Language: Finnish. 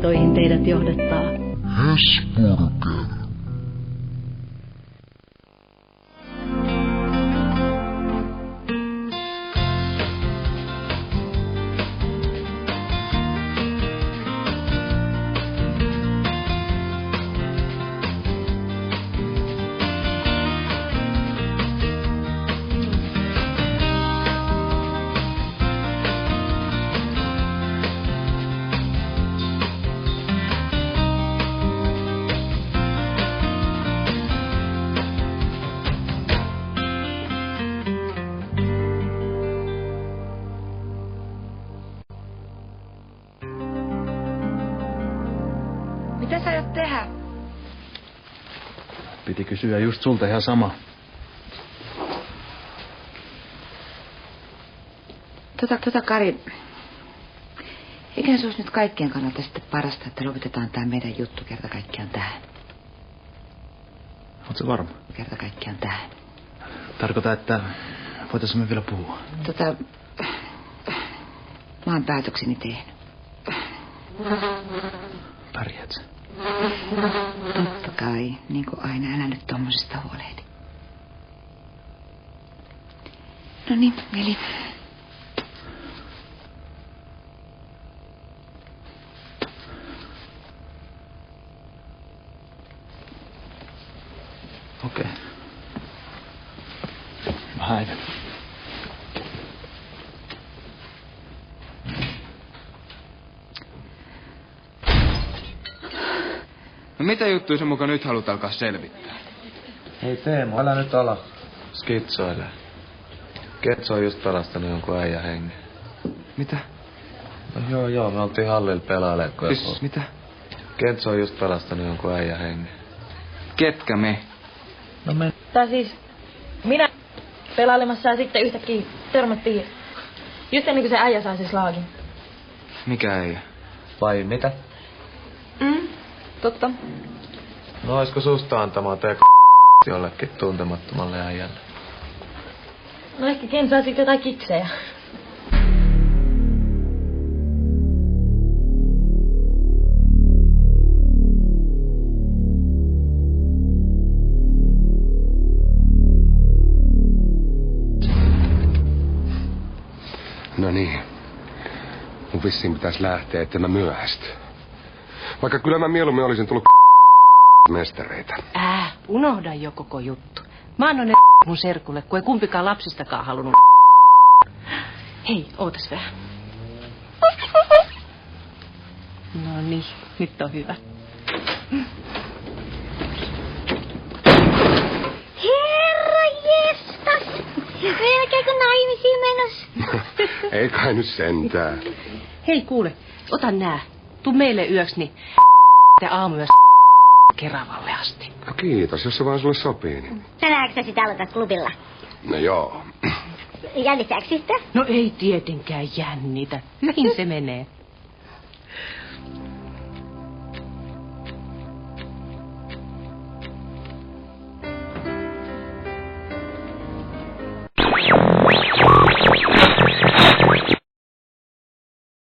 opintoihin teidät johdattaa Hesburger. Mitä sä aiot tehdä? Piti kysyä just sulta ihan sama. Kari, eiköhän se olisi nyt kaikkien kannalta sitten parasta, että lopetetaan tää meidän juttu kerta kaikkiaan tähän. Oot sä varma? Kerta kaikkiaan tähän. Tarkoitan, että voitaisiin me vielä puhua. Mä oon päätökseni tehnyt. Pärjät sä? Totta kai, niin kuin aina, älä nyt tommosesta huolehdi. No niin, veli. Okei. Mä häivän. No mitä juttuja se muka nyt haluat alkaa selvittää? Hei Teemu, älä nyt ala skitsoile. Ketso on just pelastanut jonkun äijän hengen. Mitä? No joo, me oltiin hallilla pelailemaan. Mitä? Ketso on just pelastanut jonkun äijän hengen. Ketkä me? No me... Tai siis minä pelailemassa ja sitten yhtäkkiä törmättiin just ennen kuin se äijä sai se slaagin. Mikä äijä? Vai mitä? Totta. No oisko susta antamaan jollekin tuntemattomalle äijälle? No ehkä Ken saa sitten jotain kiksejä. No niin. Mun vissiin pitäisi lähteä, ettei mä myöhästy. Vaikka kyllä mä mieluummin olisin tullut mestareita. Unohda jo koko juttu. Mä annoin ne mun serkulle, kun ei kumpikaan lapsistakaan halunnut. Hei, ootas vähän. No niin, nyt on hyvä. Herra jestas! Melkein kuin naimisiin menossa. Ei kai nyt sentään. Hei kuule, ota nää. Tuu meille yöksi, niin ja aamuyössä Keravalle asti. No kiitos, jos se vaan sulle sopii. Niin. Tänäänkö sä sitä aloitat klubilla? No joo. Jännittääkö sitä? No ei tietenkään jännitä. Hyvin se menee.